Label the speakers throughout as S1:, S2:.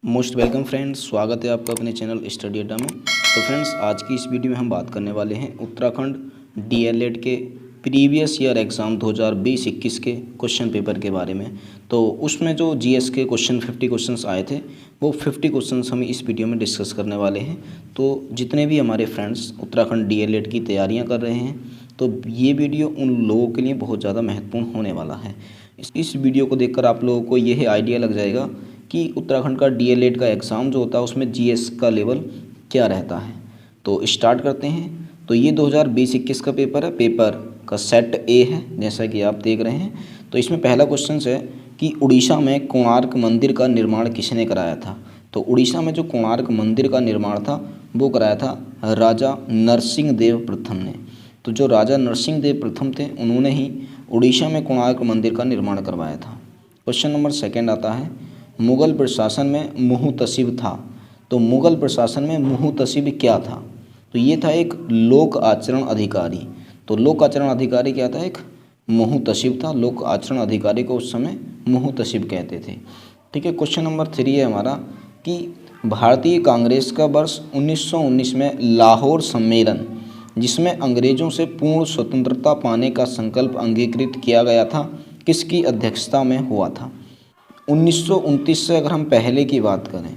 S1: Most welcome friends, स्वागत है आपका अपने चैनल स्टडी अड्डा में। तो फ्रेंड्स, आज की इस वीडियो में हम बात करने वाले हैं उत्तराखंड डीएलएड के प्रीवियस ईयर एग्ज़ाम 2020-21 के क्वेश्चन पेपर के बारे में। तो उसमें जो जीएस के क्वेश्चन 50 क्वेश्चंस आए थे, वो 50 क्वेश्चंस हम इस वीडियो में डिस्कस करने वाले हैं। तो जितने भी हमारे फ्रेंड्स उत्तराखंड डीएलएड की तैयारियाँ कर रहे हैं, तो ये वीडियो उन लोगों के लिए बहुत ज़्यादा महत्वपूर्ण होने वाला है। इस वीडियो को देखकर आप लोगों को यह आइडिया लग जाएगा कि उत्तराखंड का डीएलएड का एग्ज़ाम जो होता है उसमें जीएस का लेवल क्या रहता है। तो स्टार्ट करते हैं। तो ये 2020-21 का पेपर है, पेपर का सेट ए है, जैसा कि आप देख रहे हैं। तो इसमें पहला क्वेश्चन है कि उड़ीसा में कोणार्क मंदिर का निर्माण किसने कराया था। तो उड़ीसा में जो कोणार्क मंदिर का निर्माण था वो कराया था राजा नरसिंह देव प्रथम ने। तो जो राजा नरसिंह देव प्रथम थे, उन्होंने ही उड़ीसा में कोणार्क मंदिर का निर्माण करवाया था। क्वेश्चन नंबर सेकेंड आता है, मुग़ल प्रशासन में मुहतसिब था। तो मुग़ल प्रशासन में मुहतसिब क्या था। तो ये था एक लोक आचरण अधिकारी। तो लोक आचरण अधिकारी क्या था, एक मुहतसिब था। लोक आचरण अधिकारी को उस समय मुहतसिब कहते थे। ठीक है। क्वेश्चन नंबर 3 है हमारा कि भारतीय कांग्रेस का वर्ष 1919 में लाहौर सम्मेलन, जिसमें अंग्रेज़ों से पूर्ण स्वतंत्रता पाने का संकल्प अंगीकृत किया गया था, किसकी अध्यक्षता में हुआ था। 1929 से अगर हम पहले की बात करें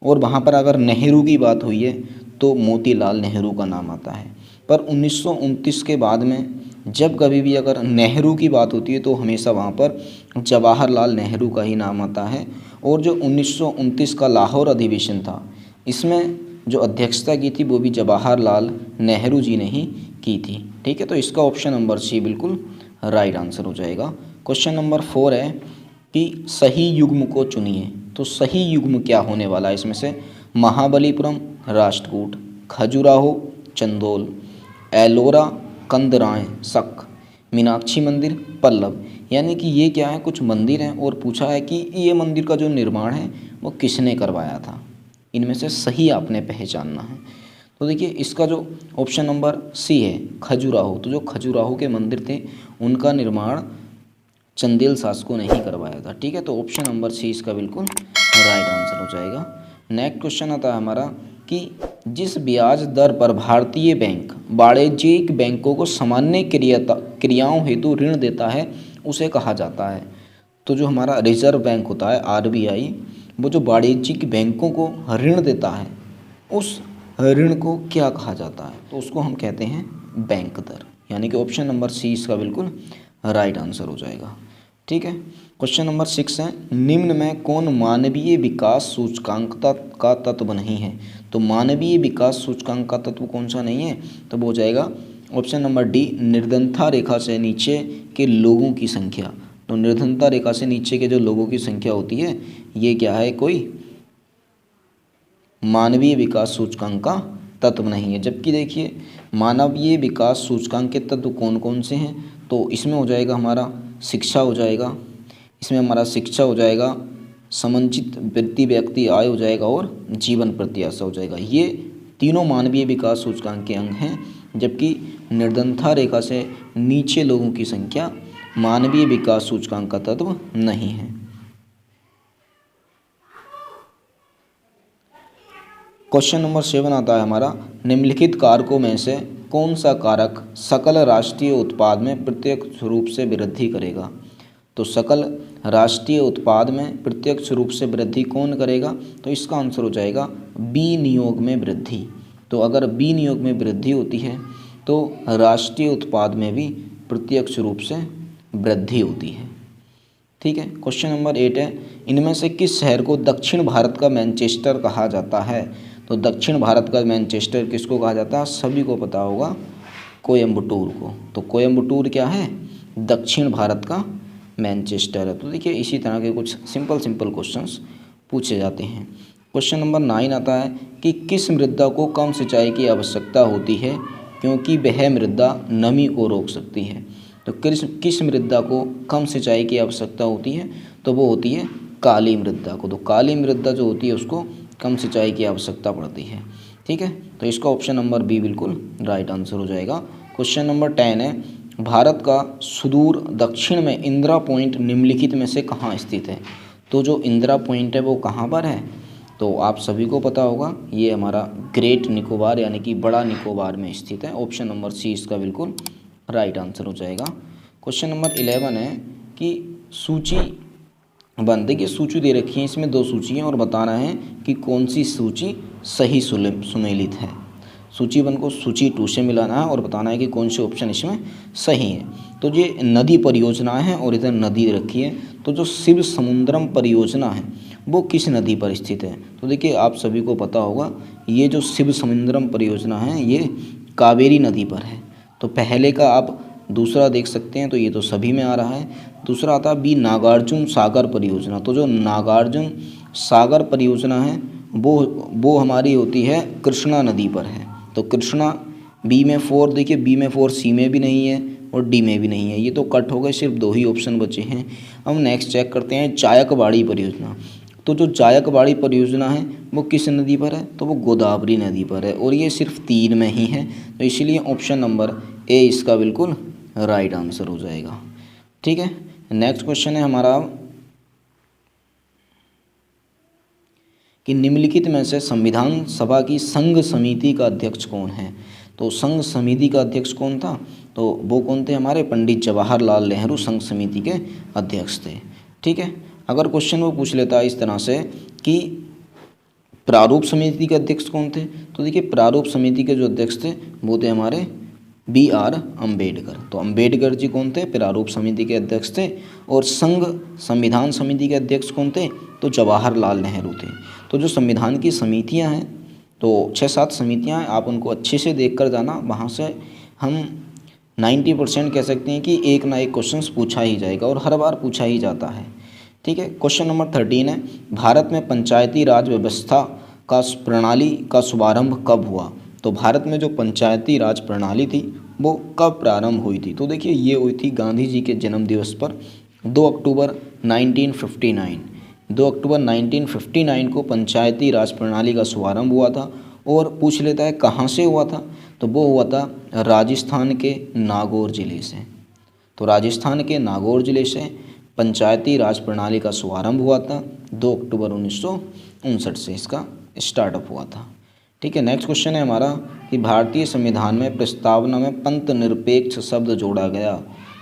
S1: और वहाँ पर अगर नेहरू की बात हुई है तो मोतीलाल नेहरू का नाम आता है। पर 1929 के बाद में जब कभी भी अगर नेहरू की बात होती है तो हमेशा वहाँ पर जवाहरलाल नेहरू का ही नाम आता है। और जो 1929 का लाहौर अधिवेशन था, इसमें जो अध्यक्षता की थी वो भी जवाहरलाल नेहरू जी ने ही की थी। ठीक है। तो इसका ऑप्शन नंबर सी बिल्कुल राइट आंसर हो जाएगा। क्वेश्चन नंबर 4 है कि सही युग्म को चुनिए। तो सही युग्म क्या होने वाला है इसमें से, महाबलीपुरम राष्ट्रकूट, खजुराहो चंदोल, एलोरा कंदराय शक, मीनाक्षी मंदिर पल्लव। यानी कि ये क्या है, कुछ मंदिर हैं और पूछा है कि ये मंदिर का जो निर्माण है वो किसने करवाया था। इनमें से सही आपने पहचानना है। तो देखिए, इसका जो ऑप्शन नंबर सी है खजुराहो, तो जो खजुराहो के मंदिर थे उनका निर्माण चंदेल शासकों ने ही करवाया था। ठीक है। तो ऑप्शन नंबर सी इसका बिल्कुल राइट आंसर हो जाएगा। नेक्स्ट क्वेश्चन आता है हमारा कि जिस ब्याज दर पर भारतीय बैंक वाणिज्यिक बैंकों को सामान्य क्रियाओं हेतु ऋण देता है उसे कहा जाता है। तो जो हमारा रिजर्व बैंक होता है आरबीआई, वो जो वाणिज्यिक बैंकों को ऋण देता है उस ऋण को क्या कहा जाता है। तो उसको हम कहते हैं बैंक दर। यानी कि ऑप्शन नंबर सी इसका बिल्कुल राइट आंसर हो जाएगा। ठीक है। क्वेश्चन नंबर 6 है, निम्न में कौन मानवीय विकास सूचकांक का तत्व नहीं है। तो मानवीय विकास सूचकांक का तत्व कौन सा नहीं है, तो वो हो जाएगा ऑप्शन नंबर डी, निर्धनता रेखा से नीचे के लोगों की संख्या। तो निर्धनता रेखा से नीचे के जो लोगों की संख्या होती है, ये क्या है, कोई मानवीय विकास सूचकांक का तत्व नहीं है। जबकि देखिए, मानवीय विकास सूचकांक के तत्व कौन कौन से हैं, तो इसमें हो जाएगा हमारा शिक्षा हो जाएगा, इसमें हमारा शिक्षा हो जाएगा, समंचित वृद्धि व्यक्ति आय हो जाएगा और जीवन प्रत्याशा हो जाएगा। ये तीनों मानवीय विकास सूचकांक के अंग हैं। जबकि निर्धनता रेखा से नीचे लोगों की संख्या मानवीय विकास सूचकांक का तत्व नहीं है। क्वेश्चन नंबर 7 आता है हमारा, निम्नलिखित कारकों में से कौन सा कारक सकल राष्ट्रीय उत्पाद में प्रत्यक्ष रूप से वृद्धि करेगा। तो सकल राष्ट्रीय उत्पाद में प्रत्यक्ष रूप से वृद्धि कौन करेगा, तो इसका आंसर हो जाएगा विनियोग में वृद्धि। तो अगर विनियोग में वृद्धि होती है तो राष्ट्रीय उत्पाद में भी प्रत्यक्ष रूप से वृद्धि होती है। ठीक है। क्वेश्चन नंबर 8 है, इनमें से किस शहर को दक्षिण भारत का मैनचेस्टर कहा जाता है। तो दक्षिण भारत का मैनचेस्टर किसको कहा जाता है, सभी को पता होगा, कोयम्बटूर को। तो कोयम्बटूर क्या है, दक्षिण भारत का मैनचेस्टर है। तो देखिए, इसी तरह के कुछ सिंपल क्वेश्चंस पूछे जाते हैं। क्वेश्चन नंबर 9 आता है कि किस मृदा को कम सिंचाई की आवश्यकता होती है क्योंकि वह मृदा नमी को रोक सकती है। तो किस मृदा को कम सिंचाई की आवश्यकता होती है, तो वो होती है काली मृदा को। तो काली मृदा जो होती है उसको कम सिंचाई की आवश्यकता पड़ती है। ठीक है। तो इसका ऑप्शन नंबर बी बिल्कुल राइट आंसर हो जाएगा। क्वेश्चन नंबर 10 है, भारत का सुदूर दक्षिण में इंदिरा पॉइंट निम्नलिखित में से कहाँ स्थित है। तो जो इंदिरा पॉइंट है वो कहाँ पर है, तो आप सभी को पता होगा ये हमारा ग्रेट निकोबार यानी कि बड़ा निकोबार में स्थित है। ऑप्शन नंबर सी इसका बिल्कुल राइट आंसर हो जाएगा। क्वेश्चन नंबर 11 है कि सूची बन, देखिए सूची दे रखी है, इसमें 2 सूची हैं और बताना है कि कौन सी सूची सही सुमेलित है। सूची 1 को सूची 2 से मिलाना है और बताना है कि कौन से ऑप्शन इसमें सही है। तो ये नदी परियोजना है और इधर नदी रखी है, तो जो शिव समुद्रम परियोजना है वो किस नदी पर स्थित है, तो देखिए आप सभी को पता होगा ये जो शिव समुद्रम परियोजना है ये कावेरी नदी पर है। तो पहले का आप दूसरा देख सकते हैं, तो ये तो सभी में आ रहा है। दूसरा आता है बी नागार्जुन सागर परियोजना, तो जो नागार्जुन सागर परियोजना है वो हमारी होती है कृष्णा नदी पर है। तो कृष्णा बी में 4, देखिए बी में 4, सी में भी नहीं है और डी में भी नहीं है, ये तो कट हो गए, सिर्फ 2 ही ऑप्शन बचे हैं। हम नेक्स्ट चेक करते हैं जायकवाड़ी परियोजना। तो जो जायकवाड़ी परियोजना है वो किस नदी पर है, तो वो गोदावरी नदी पर है और ये सिर्फ 3 में ही है, तो इसलिए ऑप्शन नंबर ए इसका बिल्कुल राइट आंसर हो जाएगा। ठीक है, नेक्स्ट क्वेश्चन है हमारा कि निम्नलिखित में से संविधान सभा की संघ समिति का अध्यक्ष कौन है। तो संघ समिति का अध्यक्ष कौन था, तो वो कौन थे, हमारे पंडित जवाहरलाल नेहरू संघ समिति के अध्यक्ष थे। ठीक है, अगर क्वेश्चन वो पूछ लेता है इस तरह से कि प्रारूप समिति के अध्यक्ष कौन थे, तो देखिए प्रारूप समिति के जो अध्यक्ष थे वो थे हमारे B.R. अम्बेडकर। तो अम्बेडकर जी कौन थे, प्रारूप समिति के अध्यक्ष थे। और संघ संविधान समिति के अध्यक्ष कौन थे, तो जवाहरलाल नेहरू थे। तो जो संविधान की समितियां हैं, तो 6-7 समितियां हैं, आप उनको अच्छे से देख कर जाना, वहाँ से हम 90% कह सकते हैं कि एक ना एक क्वेश्चन पूछा ही जाएगा और हर बार पूछा ही जाता है। ठीक है, क्वेश्चन नंबर 13 है भारत में पंचायती राज व्यवस्था का प्रणाली का शुभारंभ कब हुआ। तो भारत में जो पंचायती राज प्रणाली थी वो कब प्रारंभ हुई थी, तो देखिए ये हुई थी गांधी जी के जन्म दिवस पर 2 अक्टूबर 1959। 2 अक्टूबर 1959 को पंचायती राज प्रणाली का शुभारंभ हुआ था। और पूछ लेता है कहाँ से हुआ था, तो वो हुआ था राजस्थान के नागौर ज़िले से। तो राजस्थान के नागौर ज़िले से पंचायती राज प्रणाली का शुभारंभ हुआ था 2 अक्टूबर 1959 से इसका स्टार्टअप हुआ था। ठीक है, नेक्स्ट क्वेश्चन है हमारा कि भारतीय संविधान में प्रस्तावना में पंथ निरपेक्ष शब्द जोड़ा गया।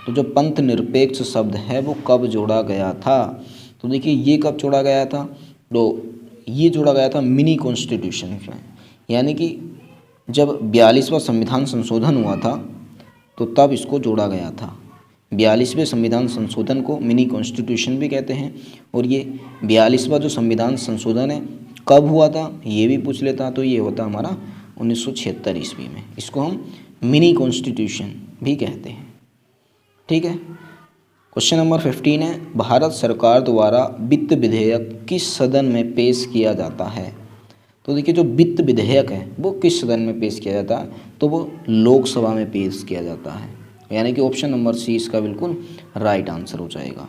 S1: तो जो पंथ निरपेक्ष शब्द है वो कब जोड़ा गया था, तो देखिए ये कब जोड़ा गया था, तो ये जोड़ा गया था मिनी कॉन्स्टिट्यूशन में, यानी कि जब 42वां संविधान संशोधन हुआ था तो तब इसको जोड़ा गया था। 42वें संविधान संशोधन को मिनी कॉन्स्टिट्यूशन भी कहते हैं। और ये 42वां जो संविधान संशोधन है कब हुआ था ये भी पूछ लेता, तो ये होता हमारा 1976 ईस्वी में, इसको हम मिनी कॉन्स्टिट्यूशन भी कहते हैं। ठीक है, क्वेश्चन नंबर 15 है भारत सरकार द्वारा वित्त विधेयक किस सदन में पेश किया जाता है। तो देखिए जो वित्त विधेयक है वो किस सदन में पेश किया जाता है, तो वो लोकसभा में पेश किया जाता है, यानी कि ऑप्शन नंबर सी इसका बिल्कुल राइट आंसर हो जाएगा।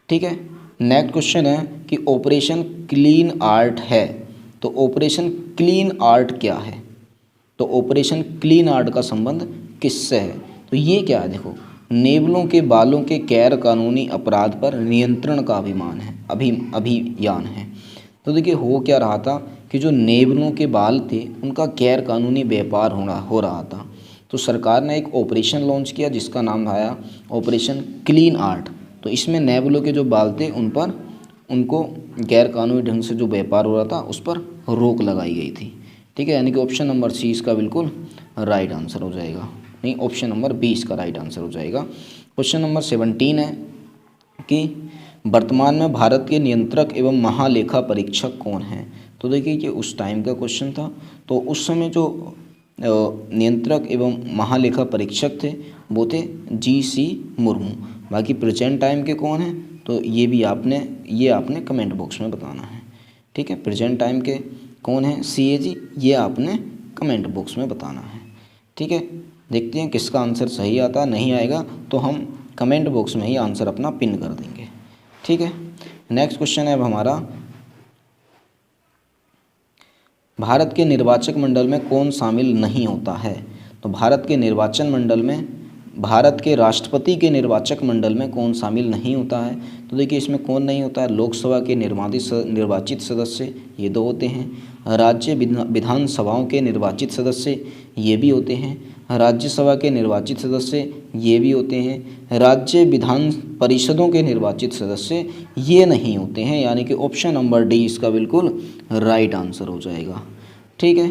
S1: ठीक है, नेक्स्ट क्वेश्चन है कि ऑपरेशन क्लीन आर्ट है, तो ऑपरेशन क्लीन आर्ट क्या है, तो ऑपरेशन क्लीन आर्ट का संबंध किससे है, तो ये क्या है, देखो नेवलों के बालों के गैर कानूनी अपराध पर नियंत्रण का अभियान है। तो देखिए हो क्या रहा था कि जो नेवलों के बाल थे उनका गैर कानूनी व्यापार हो रहा था, तो सरकार ने एक ऑपरेशन लॉन्च किया जिसका नाम आया ऑपरेशन क्लीन आर्ट। तो इसमें नेवलों के जो बाल थे उनको गैर कानूनी ढंग से जो व्यापार हो रहा था उस पर रोक लगाई गई थी। ठीक है, यानी कि ऑप्शन नंबर सी इसका बिल्कुल राइट आंसर हो जाएगा, नहीं ऑप्शन नंबर बी इसका राइट आंसर हो जाएगा। क्वेश्चन नंबर 17 है कि वर्तमान में भारत के नियंत्रक एवं महालेखा परीक्षक कौन हैं। तो देखिए ये उस टाइम का क्वेश्चन था, तो उस समय जो नियंत्रक एवं महालेखा परीक्षक थे वो थे GC मुर्मू। बाकी प्रेजेंट टाइम के कौन हैं, तो ये आपने कमेंट बॉक्स में बताना है। ठीक है, प्रेजेंट टाइम के कौन हैं CAG, ये आपने कमेंट बॉक्स में बताना है। ठीक है, देखते हैं किसका आंसर सही आता नहीं आएगा तो हम कमेंट बॉक्स में ही आंसर अपना पिन कर देंगे। ठीक है, नेक्स्ट क्वेश्चन है अब हमारा भारत के निर्वाचक मंडल में कौन शामिल नहीं होता है। तो भारत के निर्वाचन मंडल में भारत के राष्ट्रपति के निर्वाचक मंडल में कौन शामिल नहीं होता है? तो देखिए इसमें कौन नहीं होता है? लोकसभा के निर्वाचित सदस्य ये 2 होते हैं। राज्य विधानसभाओं के निर्वाचित सदस्य ये भी होते हैं। राज्यसभा के निर्वाचित सदस्य ये भी होते हैं। राज्य विधान परिषदों के निर्वाचित सदस्य ये नहीं होते हैं, यानी कि ऑप्शन नंबर डी इसका बिल्कुल राइट आंसर हो जाएगा। ठीक है,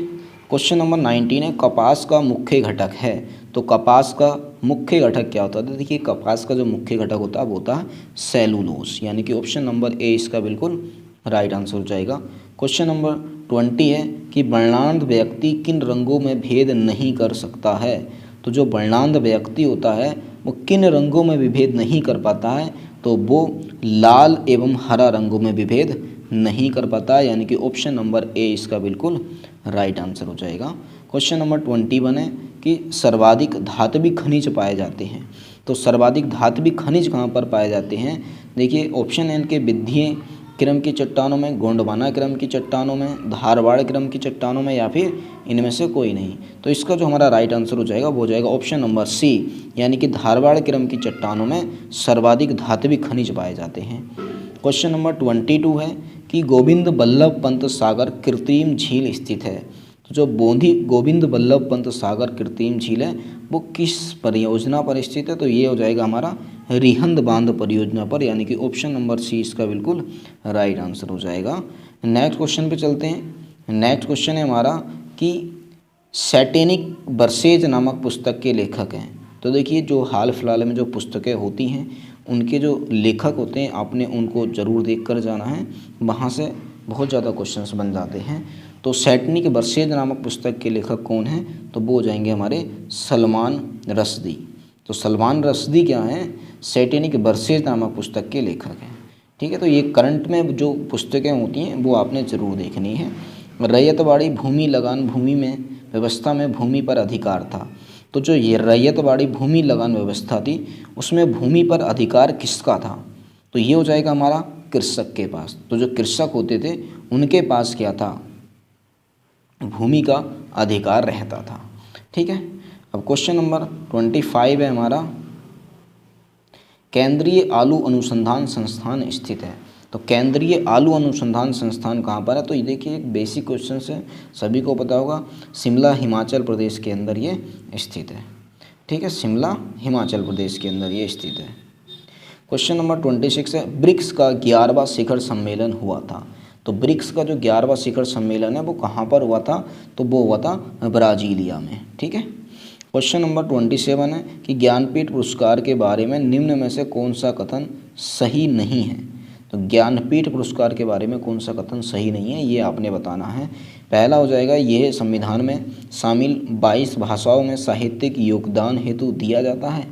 S1: क्वेश्चन नंबर 19 है, कपास का मुख्य घटक है। तो कपास का मुख्य घटक क्या होता है? तो देखिए कपास का जो मुख्य घटक होता है वो होता है सेलुलोज, यानी कि ऑप्शन नंबर ए इसका बिल्कुल राइट आंसर हो जाएगा। क्वेश्चन नंबर 20 है कि वर्णांध व्यक्ति किन रंगों में भेद नहीं कर सकता है? तो जो वर्णांध व्यक्ति होता है वो किन रंगों में विभेद नहीं कर पाता है? तो वो लाल एवं हरा रंगों में विभेद नहीं कर पाता है, यानी कि ऑप्शन नंबर ए इसका बिल्कुल राइट आंसर हो जाएगा। क्वेश्चन नंबर 21 है कि सर्वाधिक धात्विक खनिज पाए जाते हैं। तो सर्वाधिक धात्विक खनिज कहाँ पर पाए जाते हैं? देखिए ऑप्शन एन के विंध्य क्रम की चट्टानों में, गोंडवाना क्रम की चट्टानों में, धारवाड़ क्रम की चट्टानों में, या फिर इनमें से कोई नहीं। तो इसका जो हमारा राइट आंसर हो जाएगा वो हो जाएगा ऑप्शन नंबर सी, यानी कि धारवाड़ क्रम की चट्टानों में सर्वाधिक धात्विक खनिज पाए जाते हैं। क्वेश्चन नंबर 22 है कि गोविंद बल्लभ पंत सागर कृत्रिम झील स्थित है। तो जो गोविंद बल्लभ पंत सागर कृत्रिम झील है वो किस परियोजना पर स्थित है? तो ये हो जाएगा हमारा रिहंद बांध परियोजना पर, यानी कि ऑप्शन नंबर सी इसका बिल्कुल राइट आंसर हो जाएगा। नेक्स्ट क्वेश्चन पे चलते हैं। नेक्स्ट क्वेश्चन है हमारा कि सैटेनिक बरसेज नामक पुस्तक के लेखक हैं। तो देखिए जो हाल फिलहाल में जो पुस्तकें होती हैं उनके जो लेखक होते हैं आपने उनको ज़रूर देख कर जाना है, वहाँ से बहुत ज़्यादा क्वेश्चंस बन जाते हैं। तो सैटेनिक बरसेज नामक पुस्तक के लेखक कौन हैं? तो वो हो जाएंगे हमारे सलमान रश्दी। तो सलमान रश्दी क्या हैं? सैटेनिक बरसेज नामक पुस्तक के लेखक हैं। ठीक है, तो ये करंट में जो पुस्तकें होती हैं वो आपने ज़रूर देखनी है। रैयतवाड़ी भूमि लगान भूमि में व्यवस्था में भूमि पर अधिकार था। तो जो ये रैयतवाड़ी भूमि लगान व्यवस्था थी उसमें भूमि पर अधिकार किसका था? तो ये हो जाएगा हमारा कृषक के पास। तो जो कृषक होते थे उनके पास क्या था? भूमि का अधिकार रहता था। ठीक है, अब क्वेश्चन नंबर 25 है हमारा, केंद्रीय आलू अनुसंधान संस्थान स्थित है। तो केंद्रीय आलू अनुसंधान संस्थान कहाँ पर है? तो ये देखिए एक बेसिक क्वेश्चन है, सभी को पता होगा, शिमला हिमाचल प्रदेश के अंदर ये स्थित है। ठीक है, शिमला हिमाचल प्रदेश के अंदर ये स्थित है। क्वेश्चन नंबर 26 है, ब्रिक्स का 11वां शिखर सम्मेलन हुआ था। तो ब्रिक्स का जो 11वां शिखर सम्मेलन है वो कहाँ पर हुआ था? तो वो हुआ था ब्राज़ीलिया में। ठीक है, क्वेश्चन नंबर 27 है कि ज्ञानपीठ पुरस्कार के बारे में निम्न में से कौन सा कथन सही नहीं है? तो ज्ञानपीठ पुरस्कार के बारे में कौन सा कथन सही नहीं है ये आपने बताना है। पहला हो जाएगा यह संविधान में शामिल 22 भाषाओं में साहित्यिक योगदान हेतु दिया जाता है।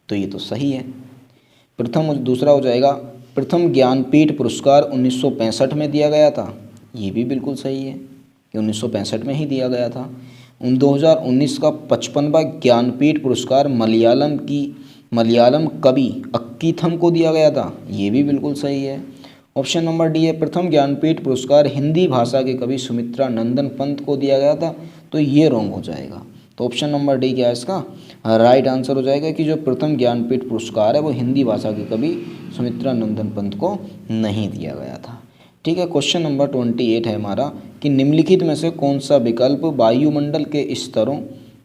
S1: तो ये तो सही है। दूसरा हो जाएगा प्रथम ज्ञानपीठ पुरस्कार 1965 में दिया गया था। ये भी बिल्कुल सही है कि 1965 में ही दिया गया था। 2019 का 55वां ज्ञानपीठ पुरस्कार मलयालम कवि अक्कीथम को दिया गया था। ये भी बिल्कुल सही है। ऑप्शन नंबर डी है, प्रथम ज्ञानपीठ पुरस्कार हिंदी भाषा के कवि सुमित्रा नंदन पंत को दिया गया था। तो ये रॉन्ग हो जाएगा। तो ऑप्शन नंबर डी क्या है इसका राइट आंसर हो जाएगा कि जो प्रथम ज्ञानपीठ पुरस्कार है वो हिंदी भाषा के कवि सुमित्रा नंदन पंत को नहीं दिया गया था। ठीक है, क्वेश्चन नंबर 28 है हमारा कि निम्नलिखित में से कौन सा विकल्प वायुमंडल के स्तरों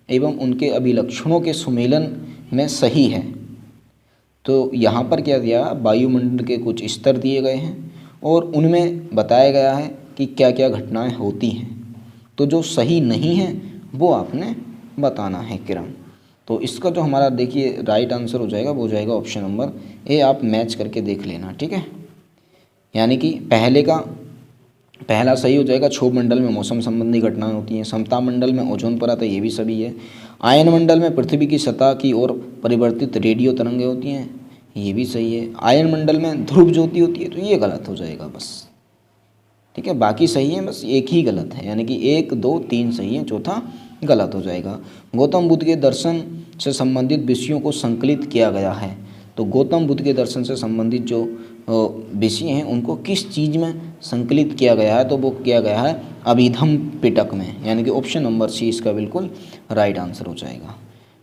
S1: एवं उनके अभिलक्षणों के सुमेलन में सही है? तो यहाँ पर क्या दिया, वायुमंडल के कुछ स्तर दिए गए हैं और उनमें बताया गया है कि क्या क्या घटनाएं होती हैं। तो जो सही नहीं है वो आपने बताना है क्रम। तो इसका जो हमारा देखिए राइट आंसर हो जाएगा वो हो जाएगा ऑप्शन नंबर ए। आप मैच करके देख लेना। ठीक है, यानी कि पहला सही हो जाएगा, क्षोभ मंडल में मौसम संबंधी घटनाएं होती हैं, समता मंडल में ओजोन परत है, ये भी सभी है। आयन मंडल में पृथ्वी की सतह की ओर परिवर्तित रेडियो तरंगें होती हैं, ये भी सही है। आयन मंडल में ध्रुव ज्योति होती है, तो ये गलत हो जाएगा बस। ठीक है, बाकी सही है, बस एक ही गलत है, यानी कि 1 2 3 सही है, चौथा गलत हो जाएगा। गौतम बुद्ध के दर्शन से संबंधित विषयों को संकलित किया गया है। तो गौतम बुद्ध के दर्शन से संबंधित जो विषय हैं उनको किस चीज़ में संकलित किया गया है? तो वो किया गया है अभिधम पिटक में, यानी कि ऑप्शन नंबर सी इसका बिल्कुल राइट आंसर हो जाएगा।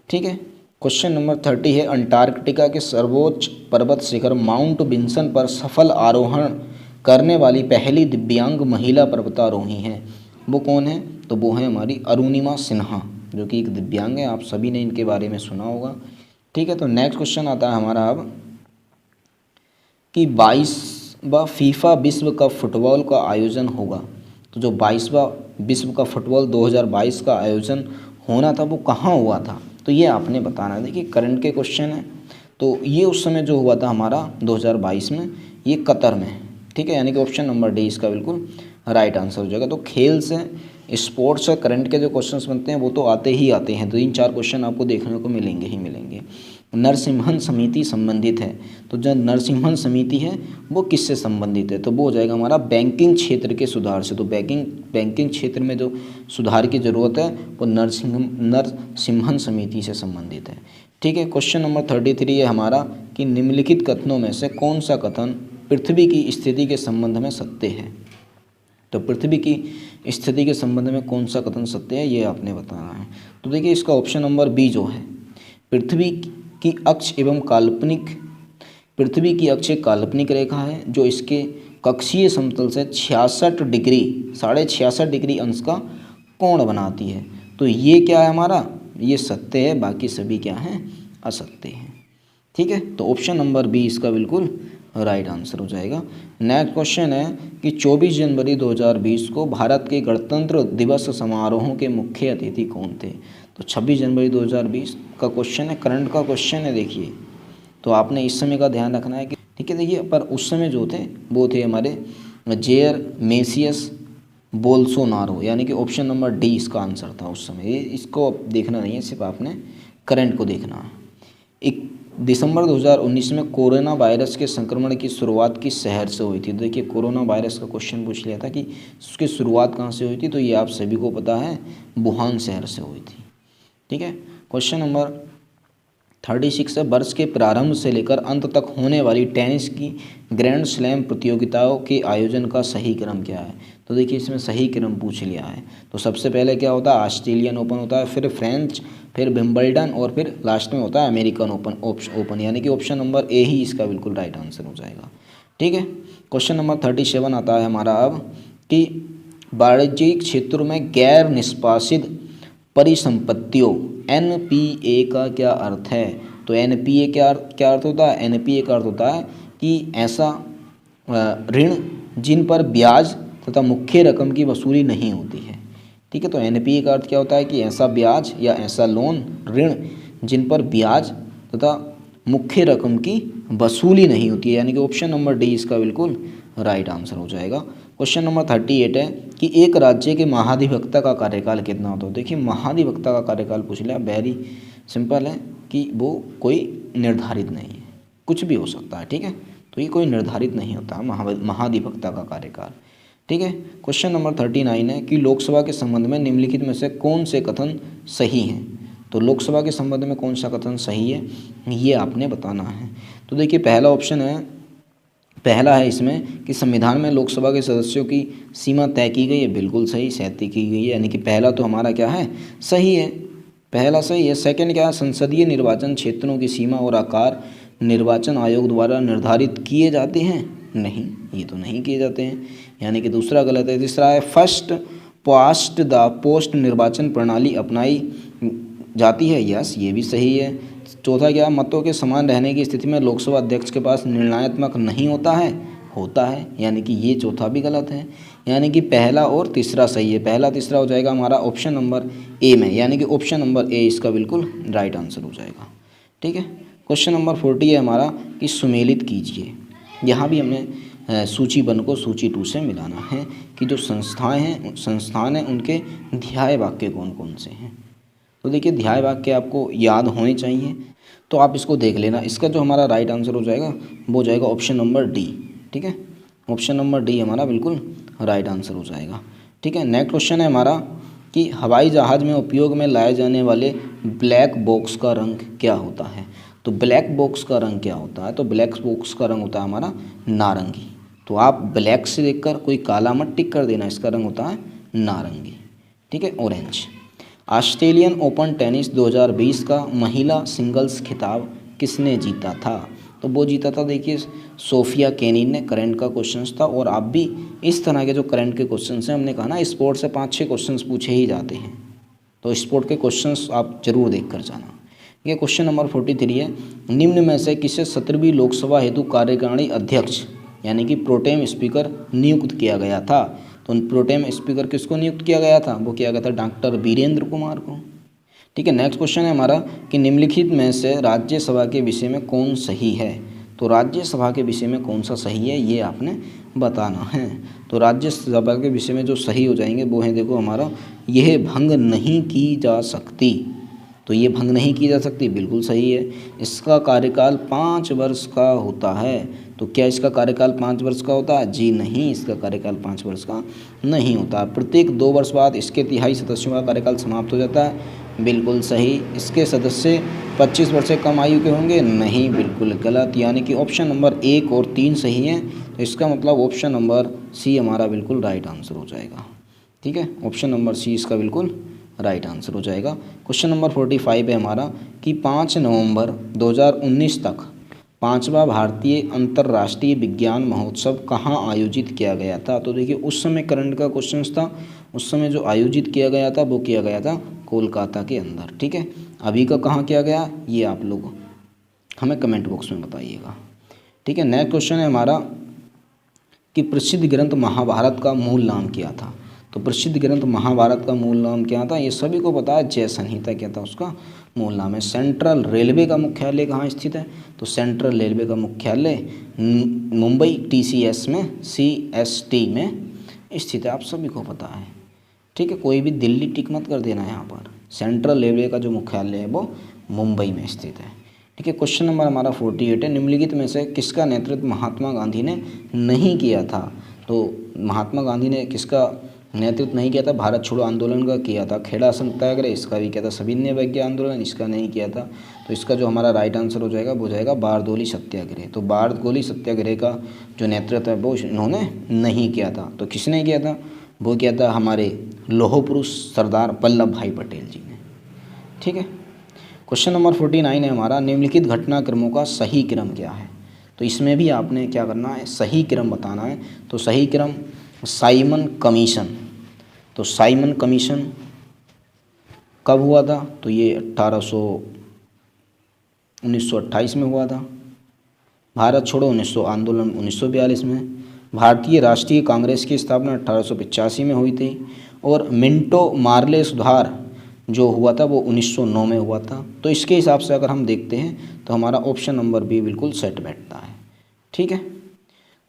S1: ठीक है, क्वेश्चन नंबर 30 है, अंटार्कटिका के सर्वोच्च पर्वत शिखर माउंट विंसन पर सफल आरोहण करने वाली पहली दिव्यांग महिला पर्वतारोही हैं, वो कौन है? तो वो है हमारी अरुणिमा सिन्हा, जो कि एक दिव्यांग है। आप सभी ने इनके बारे में सुना होगा। ठीक है, तो नेक्स्ट क्वेश्चन आता है हमारा अब कि 22वां फीफा विश्व कप फुटबॉल का आयोजन होगा। तो जो 22वां विश्व कप फुटबॉल 2022 का आयोजन होना था वो कहाँ हुआ था? तो ये आपने बताना है। देखिए करंट के क्वेश्चन है, तो ये उस समय जो हुआ था हमारा 2022 में, ये कतर में। ठीक है, यानी कि ऑप्शन नंबर डी इसका बिल्कुल राइट आंसर हो जाएगा। तो खेल से, स्पोर्ट्स और करंट के जो क्वेश्चंस बनते हैं वो तो आते ही आते हैं, 3-4 क्वेश्चन आपको देखने को मिलेंगे ही मिलेंगे। नरसिम्हन समिति संबंधित है, तो जो नरसिम्हन समिति है वो किससे संबंधित है? तो वो हो जाएगा हमारा बैंकिंग क्षेत्र के सुधार से। तो बैंकिंग क्षेत्र में जो सुधार की ज़रूरत है वो नरसिम्हन समिति से संबंधित है। ठीक है, क्वेश्चन नंबर 33 है हमारा कि निम्नलिखित कथनों में से कौन सा कथन पृथ्वी की स्थिति के संबंध में सत्य है? तो पृथ्वी की स्थिति के संबंध में कौन सा कथन सत्य है, ये आपने बताना है। तो देखिए इसका ऑप्शन नंबर बी जो है, पृथ्वी की अक्ष एक काल्पनिक रेखा है जो इसके कक्षीय समतल से 66 डिग्री अंश का कोण बनाती है। तो ये क्या है हमारा, ये सत्य है, बाकी सभी क्या हैं, असत्य हैं। ठीक है, तो ऑप्शन नंबर बी इसका बिल्कुल राइट आंसर हो जाएगा। नेक्स्ट क्वेश्चन है कि 24 जनवरी 2020 को भारत के गणतंत्र दिवस समारोहों के मुख्य अतिथि कौन थे? तो 26 जनवरी 2020 का क्वेश्चन है, करंट का क्वेश्चन है। देखिए तो आपने इस समय का ध्यान रखना है कि ठीक है, देखिए पर उस समय जो थे वो थे हमारे जेयर मेसियस बोल्सोनारो, यानी कि ऑप्शन नंबर डी इसका आंसर था उस समय। ये इसको देखना नहीं है, सिर्फ आपने करंट को देखना है। 1 दिसंबर 2019 में कोरोना वायरस के संक्रमण की शुरुआत किस शहर से हुई थी? तो देखिए कोरोना वायरस का क्वेश्चन पूछ लिया था कि उसकी शुरुआत कहाँ से हुई थी, तो ये आप सभी को पता है, वुहान शहर से हुई थी। ठीक है, क्वेश्चन नंबर 36 है, वर्ष के प्रारंभ से लेकर अंत तक होने वाली टेनिस की ग्रैंड स्लैम प्रतियोगिताओं के आयोजन का सही क्रम क्या है? तो देखिए इसमें सही क्रम पूछ लिया है। तो सबसे पहले क्या होता है, ऑस्ट्रेलियन ओपन होता है, फिर फ्रेंच, फिर विंबलडन और फिर लास्ट में होता है अमेरिकन ओपन, यानी कि ऑप्शन नंबर ए ही इसका बिल्कुल राइट आंसर हो जाएगा। ठीक है, क्वेश्चन नंबर 37 आता है हमारा अब कि वाणिज्यिक क्षेत्रों में गैर निष्पादित परिसंपत्तियों एनपीए का क्या अर्थ है? तो एनपीए क्या अर्थ होता है? एनपीए का अर्थ होता है कि ऐसा ऋण जिन पर ब्याज तथा मुख्य रकम की वसूली नहीं होती है। ठीक है, तो एनपीए का अर्थ क्या होता है कि ऐसा ब्याज या ऐसा लोन, ऋण जिन पर ब्याज तथा मुख्य रकम की वसूली नहीं होती है, यानी कि ऑप्शन नंबर डी इसका बिल्कुल राइट आंसर हो जाएगा। क्वेश्चन नंबर 38 है कि एक राज्य के महाधिवक्ता का कार्यकाल कितना होता है? देखिए महाधिवक्ता का कार्यकाल पूछ लिया, वेरी सिंपल है कि वो कोई निर्धारित नहीं है, कुछ भी हो सकता है। ठीक है, तो ये कोई निर्धारित नहीं होता महाधिवक्ता का कार्यकाल। ठीक है, क्वेश्चन नंबर 39 है कि लोकसभा के संबंध में निम्नलिखित में से कौन से कथन सही हैं? तो लोकसभा के संबंध में कौन सा कथन सही है, ये आपने बताना है। तो देखिए पहला है इसमें कि संविधान में लोकसभा के सदस्यों की सीमा तय की गई है, बिल्कुल सही, 37 की गई है, यानी कि पहला तो हमारा क्या है, सही है, पहला सही है। सेकंड क्या है, संसदीय निर्वाचन क्षेत्रों की सीमा और आकार निर्वाचन आयोग द्वारा निर्धारित किए जाते हैं? नहीं, ये तो नहीं किए जाते हैं, यानी कि दूसरा गलत है। तीसरा है फर्स्ट पास्ट द पोस्ट निर्वाचन प्रणाली अपनाई जाती है, यस ये भी सही है। चौथा क्या, मतों के समान रहने की स्थिति में लोकसभा अध्यक्ष के पास निर्णयात्मक नहीं होता है, यानी कि ये चौथा भी गलत है, यानी कि पहला और तीसरा सही है। पहला तीसरा हो जाएगा हमारा ऑप्शन नंबर ए में, यानी कि ऑप्शन नंबर ए इसका बिल्कुल राइट आंसर हो जाएगा। ठीक है, क्वेश्चन नंबर 40 है हमारा कि सुमेलित कीजिए। यहाँ भी हमें सूची 1 को सूची 2 से मिलाना है कि जो संस्थान हैं उनके ध्याय वाक्य कौन कौन से हैं। तो देखिए ध्याय वाक्य आपको याद होने चाहिए, तो आप इसको देख लेना। इसका जो हमारा राइट आंसर हो जाएगा वो हो जाएगा ऑप्शन नंबर डी। ठीक है, ऑप्शन नंबर डी हमारा बिल्कुल राइट आंसर हो जाएगा। ठीक है, नेक्स्ट क्वेश्चन है हमारा कि हवाई जहाज़ में उपयोग में लाए जाने वाले ब्लैक बॉक्स का रंग क्या होता है? तो ब्लैक बॉक्स का रंग क्या होता है? तो ब्लैक बॉक्स का रंग होता है हमारा नारंगी। तो आप ब्लैक से देखकर कोई काला मत टिक कर देना, इसका रंग होता है नारंगी। ठीक है, ऑरेंज। ऑस्ट्रेलियन ओपन टेनिस 2020 का महिला सिंगल्स खिताब किसने जीता था? तो वो जीता था, देखिए, सोफिया केनिन ने। करंट का क्वेश्चन था, और आप भी इस तरह के जो करंट के क्वेश्चन हैं, हमने कहा ना स्पोर्ट से 5-6 क्वेश्चन पूछे ही जाते हैं, तो स्पोर्ट के क्वेश्चंस आप जरूर देख कर जाना। ये क्वेश्चन नंबर 43 है, निम्न में से किसे 17वीं लोकसभा हेतु कार्यकारिणी अध्यक्ष यानी कि प्रोटेम स्पीकर नियुक्त किया गया था? तो प्रोटेम स्पीकर किसको नियुक्त किया गया था? वो किया गया था डॉक्टर वीरेंद्र कुमार को। ठीक है, नेक्स्ट क्वेश्चन है हमारा कि निम्नलिखित में से राज्यसभा के विषय में कौन सही है? तो राज्यसभा के विषय में कौन सा सही है, ये आपने बताना है। तो राज्यसभा के विषय में जो सही हो जाएंगे वो है, देखो हमारा, यह भंग नहीं की जा सकती। तो ये भंग नहीं की जा सकती, बिल्कुल सही है। इसका कार्यकाल 5 वर्ष का होता है। तो क्या इसका कार्यकाल 5 वर्ष का होता है? जी नहीं, इसका कार्यकाल 5 वर्ष का नहीं होता। प्रत्येक 2 वर्ष बाद इसके 3/4 सदस्यों का कार्यकाल समाप्त हो जाता है, बिल्कुल सही। इसके सदस्य 25 वर्ष से कम आयु के होंगे? नहीं, बिल्कुल गलत। यानी कि ऑप्शन नंबर 1 और 3 सही हैं। तो इसका मतलब ऑप्शन नंबर सी हमारा बिल्कुल राइट आंसर हो जाएगा। ठीक है, ऑप्शन नंबर सी इसका बिल्कुल राइट आंसर हो जाएगा। क्वेश्चन नंबर 45 है हमारा कि 5 नवंबर 2019 तक 5वां भारतीय अंतर्राष्ट्रीय विज्ञान महोत्सव कहाँ आयोजित किया गया था? तो देखिए, उस समय करंट का क्वेश्चन था, उस समय जो आयोजित किया गया था वो किया गया था कोलकाता के अंदर। ठीक है, अभी का कहाँ किया गया, ये आप लोग हमें कमेंट बॉक्स में बताइएगा। ठीक है, नेक्स्ट क्वेश्चन है हमारा कि प्रसिद्ध ग्रंथ महाभारत का मूल नाम क्या था? तो प्रसिद्ध ग्रंथ महाभारत का मूल नाम क्या था? ये सभी को पता है, जय संहिता क्या था उसका मूल नाम है। सेंट्रल रेलवे का मुख्यालय कहाँ स्थित है? तो सेंट्रल रेलवे का मुख्यालय मुंबई TCS में CST में स्थित है, आप सभी को पता है। ठीक है, कोई भी दिल्ली टिक मत कर देना यहाँ पर। सेंट्रल रेलवे का जो मुख्यालय है वो मुंबई में स्थित है। ठीक है, क्वेश्चन नंबर हमारा 48 है, निम्नलिखित में से किसका नेतृत्व महात्मा गांधी ने नहीं किया था? तो महात्मा गांधी ने किसका नेतृत्व नहीं किया था? भारत छोड़ो आंदोलन का किया था। खेड़ा सत्याग्रह इसका भी किया था। सविनय अवज्ञा आंदोलन इसका नहीं किया था। तो इसका जो हमारा राइट आंसर हो जाएगा वो जाएगा बारदोली सत्याग्रह। तो बारदोली सत्याग्रह का जो नेतृत्व है वो इन्होंने नहीं किया था। तो किसने किया था? वो किया था हमारे लौह पुरुष सरदार वल्लभ भाई पटेल जी ने। ठीक है, क्वेश्चन नंबर 49 है हमारा, निम्नलिखित घटनाक्रमों का सही क्रम क्या है? तो इसमें भी आपने क्या करना है, सही क्रम बताना है। तो सही क्रम साइमन कमीशन। तो साइमन कमीशन कब हुआ था? तो ये 1928 में हुआ था। भारत छोड़ो आंदोलन 1942 में। भारतीय राष्ट्रीय कांग्रेस की स्थापना 1885 में हुई थी। और मिंटो मार्ले सुधार जो हुआ था वो 1909 में हुआ था। तो इसके हिसाब से अगर हम देखते हैं तो हमारा ऑप्शन नंबर बी बिल्कुल सेट बैठता है। ठीक है,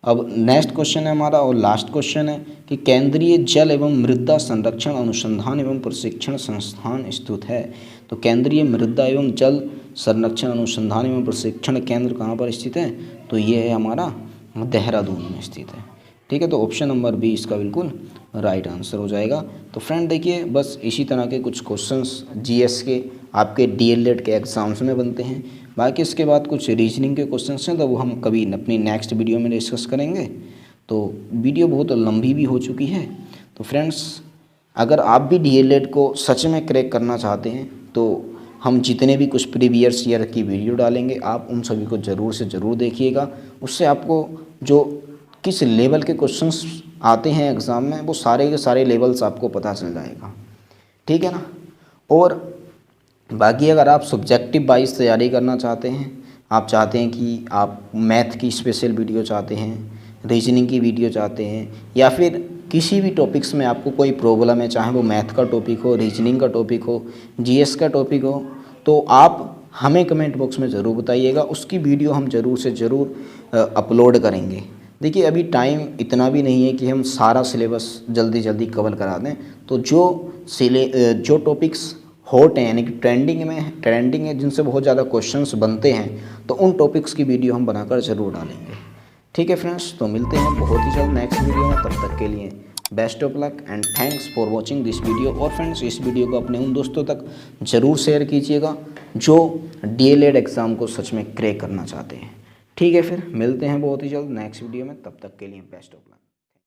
S1: अब नेक्स्ट क्वेश्चन है हमारा और लास्ट क्वेश्चन है कि केंद्रीय जल एवं मृदा संरक्षण अनुसंधान एवं प्रशिक्षण संस्थान स्थित है। तो केंद्रीय मृदा एवं जल संरक्षण अनुसंधान एवं प्रशिक्षण केंद्र कहाँ पर स्थित है? तो ये है हमारा देहरादून में स्थित है। ठीक है, तो ऑप्शन नंबर बी इसका बिल्कुल राइट आंसर हो जाएगा। तो फ्रेंड देखिए, बस इसी तरह के कुछ क्वेश्चंस जीएस के आपके DLED के एग्ज़ाम्स में बनते हैं। बाकी इसके बाद कुछ रीजनिंग के क्वेश्चंस हैं तो वो हम कभी अपनी नेक्स्ट वीडियो में डिस्कस करेंगे। तो वीडियो बहुत लंबी भी हो चुकी है। तो फ्रेंड्स, अगर आप भी DLED को सच में क्रैक करना चाहते हैं तो हम जितने भी कुछ प्रीवियस ईयर की वीडियो डालेंगे आप उन सभी को ज़रूर से ज़रूर देखिएगा। उससे आपको जो किस लेवल के क्वेश्चंस आते हैं एग्ज़ाम में वो सारे के सारे लेवल्स आपको पता चल जाएगा। ठीक है ना। और बाकी अगर आप सब्जेक्टिव वाइज तैयारी करना चाहते हैं, आप चाहते हैं कि आप मैथ की स्पेशल वीडियो चाहते हैं, रीजनिंग की वीडियो चाहते हैं, या फिर किसी भी टॉपिक्स में आपको कोई प्रॉब्लम है, चाहे वो मैथ का टॉपिक हो, रीजनिंग का टॉपिक हो, जीएस का टॉपिक हो, तो आप हमें कमेंट बॉक्स में ज़रूर बताइएगा। उसकी वीडियो हम ज़रूर से ज़रूर अपलोड करेंगे। देखिए, अभी टाइम इतना भी नहीं है कि हम सारा सिलेबस जल्दी जल्दी कवर करा दें। तो जो टॉपिक्स हॉट हैं यानी कि ट्रेंडिंग है, जिनसे बहुत ज़्यादा क्वेश्चंस बनते हैं, तो उन टॉपिक्स की वीडियो हम बनाकर ज़रूर डालेंगे। ठीक है फ्रेंड्स, तो मिलते हैं बहुत ही जल्द नेक्स्ट वीडियो में। तब तक के लिए best of luck and thanks for watching this video. और फ्रेंड्स, इस वीडियो को अपने उन दोस्तों तक ज़रूर शेयर कीजिएगा जो DLED एग्ज़ाम को सच में क्रैक करना चाहते हैं। ठीक है, फिर मिलते हैं बहुत ही जल्द नेक्स्ट वीडियो में। तब तक के लिए बेस्ट ऑफ लक।